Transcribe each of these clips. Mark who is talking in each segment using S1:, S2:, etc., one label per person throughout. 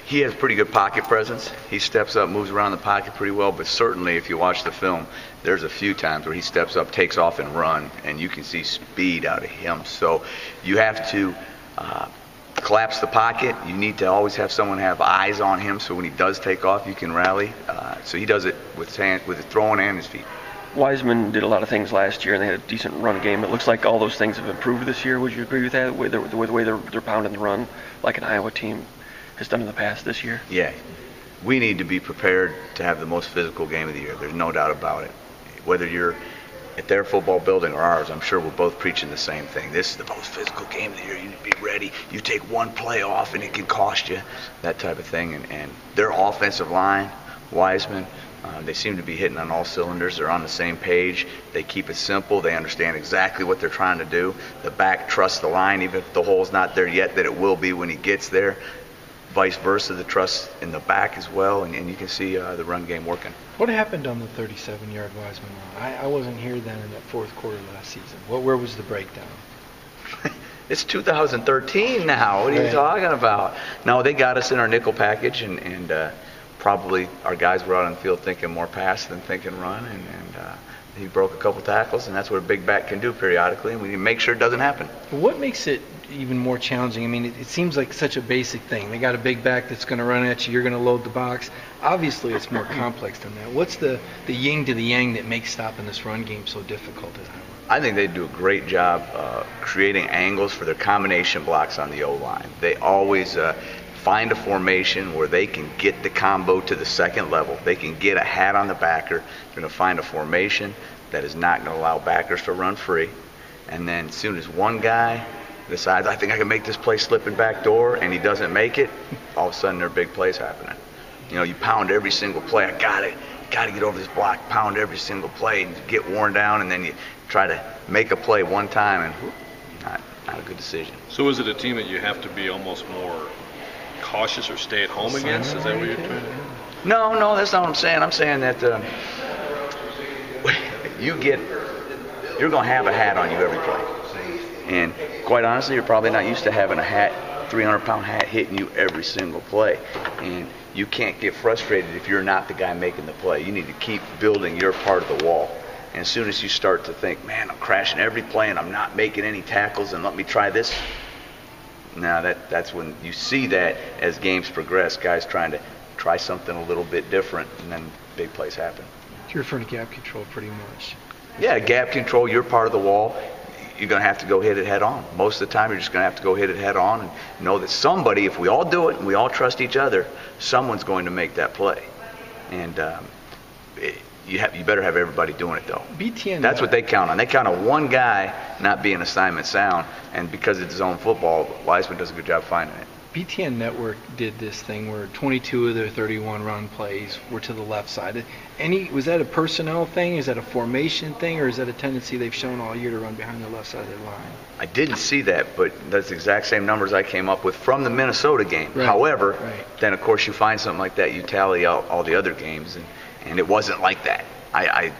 S1: He has pretty good pocket presence. He steps up, moves around the pocket pretty well, but certainly if you watch the film, there's a few times where he steps up, takes off and run, and you can see speed out of him. So you have to collapse the pocket. You need to always have someone have eyes on him so when he does take off, you can rally. So he does it with his throwing and his feet.
S2: Wiseman did a lot of things last year, and they had a decent run game. It looks like all those things have improved this year. Would you agree with that, the way they're pounding the run like an Iowa team has done in the past this year?
S1: Yeah. We need to be prepared to have the most physical game of the year. There's no doubt about it. Whether you're at their football building or ours, I'm sure we're both preaching the same thing. This is the most physical game of the year. You need to be ready. You take one play off and it can cost you, that type of thing. And their offensive line, Wiseman, they seem to be hitting on all cylinders. They're on the same page. They keep it simple. They understand exactly what they're trying to do. The back trusts the line, even if the hole's not there yet, that it will be when he gets there. Vice versa, the trust in the back as well, and you can see the run game working.
S3: What happened on the 37-yard Wiseman run? I wasn't here then in that fourth quarter last season. Where was the breakdown?
S1: It's 2013 now. What are you talking about? No, they got us in our nickel package, and probably our guys were out on the field thinking more pass than thinking run, and he broke a couple tackles, and that's what a big back can do periodically, and we need to make sure it doesn't happen.
S3: What makes it even more challenging? I mean, it seems like such a basic thing. They got a big back that's going to run at you. You're going to load the box. Obviously, it's more complex than that. What's the yin to the yang that makes stopping this run game so difficult at Iowa?
S1: I think they do a great job creating angles for their combination blocks on the O-line. They always find a formation where they can get the combo to the second level. They can get a hat on the backer. They're going to find a formation that is not going to allow backers to run free. And then as soon as one guy decides, I think I can make this play slipping back door, and he doesn't make it, all of a sudden there are big plays happening. You know, you pound every single play. I got to get over this block, pound every single play, and get worn down, and then you try to make a play one time, and whoop, not a good decision.
S4: So is it a team that you have to be almost more cautious or stay at home against? Is that what you're doing?
S1: No, that's not what I'm saying. I'm saying that you're going to have a hat on you every play. And quite honestly, you're probably not used to having a hat, 300-pound hat hitting you every single play. And you can't get frustrated if you're not the guy making the play. You need to keep building your part of the wall. And as soon as you start to think, man, I'm crashing every play and I'm not making any tackles, and let me try this. Now that's when you see that as games progress, guys trying to try something a little bit different, and then big plays happen.
S3: You're referring to gap control pretty much.
S1: Yeah, gap control, you're part of the wall. You're going to have to go hit it head on. Most of the time, you're just going to have to go hit it head on and know that somebody, if we all do it and we all trust each other, someone's going to make that play. And you better have everybody doing it, though.
S3: BTN.
S1: That's what they count on. They count on one guy not being assignment sound, and because it's zone football, Wiseman does a good job finding it.
S3: BTN Network did this thing where 22 of their 31 run plays were to the left side. Was that a personnel thing? Is that a formation thing? Or is that a tendency they've shown all year to run behind the left side of their line?
S1: I didn't see that, but that's the exact same numbers I came up with from the Minnesota game.
S3: Right.
S1: However, then of course you find something like that, you tally out all the other games, and it wasn't like that. I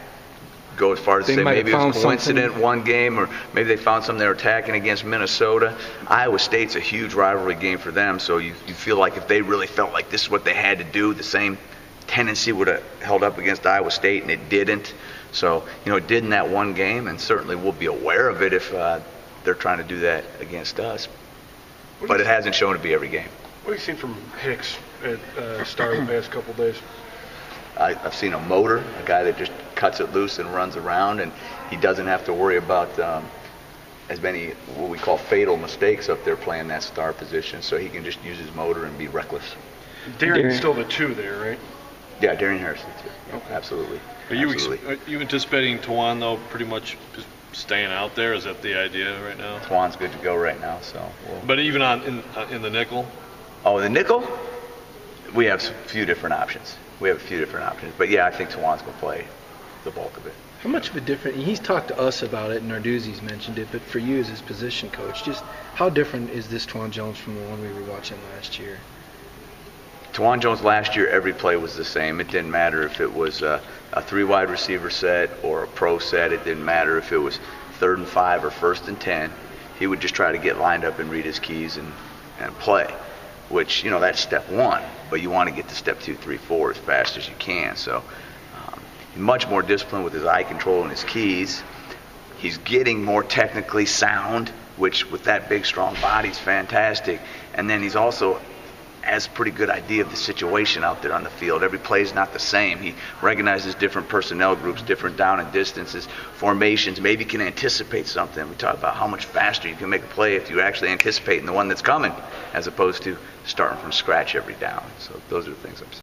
S1: go as far as to say maybe it was coincident one game, or maybe they found something they were attacking against Minnesota. Iowa State's a huge rivalry game for them, so you feel like if they really felt like this is what they had to do, the same tendency would have held up against Iowa State, and it didn't. So, it did in that one game, and certainly we'll be aware of it if they're trying to do that against us. But it hasn't shown to be every game.
S5: What have you seen from Hicks at Star the past couple days?
S1: I've seen a motor, a guy that just cuts it loose and runs around, and he doesn't have to worry about as many what we call fatal mistakes up there playing that star position, so he can just use his motor and be reckless.
S5: Darren's still the 2 there, right?
S1: Yeah, Darian Harrison too. Okay. Absolutely.
S4: Are you anticipating Tawan, though, pretty much just staying out there? Is that the idea right now?
S1: Tawan's good to go right now, so.
S4: But even in the nickel?
S1: Oh, the nickel? We have a few different options. But yeah, I think Tawan's going to play the bulk of it.
S3: How much of a different, he's talked to us about it, and Narduzzi's mentioned it, but for you as his position coach, just how different is this Tawan Jones from the one we were watching last year?
S1: Tawan Jones last year, every play was the same. It didn't matter if it was a 3-wide receiver set or a pro set. It didn't matter if it was 3rd and 5 or 1st and 10. He would just try to get lined up and read his keys and play. which, that's step one, but you want to get to step 2, 3, 4 as fast as you can. So he's much more disciplined with his eye control and his keys. He's getting more technically sound, which with that big, strong body is fantastic. And then he's also has a pretty good idea of the situation out there on the field. Every play is not the same. He recognizes different personnel groups, different down and distances, formations, maybe can anticipate something. We talk about how much faster you can make a play if you actually anticipate the one that's coming, as opposed to starting from scratch every down. So those are the things I'm saying.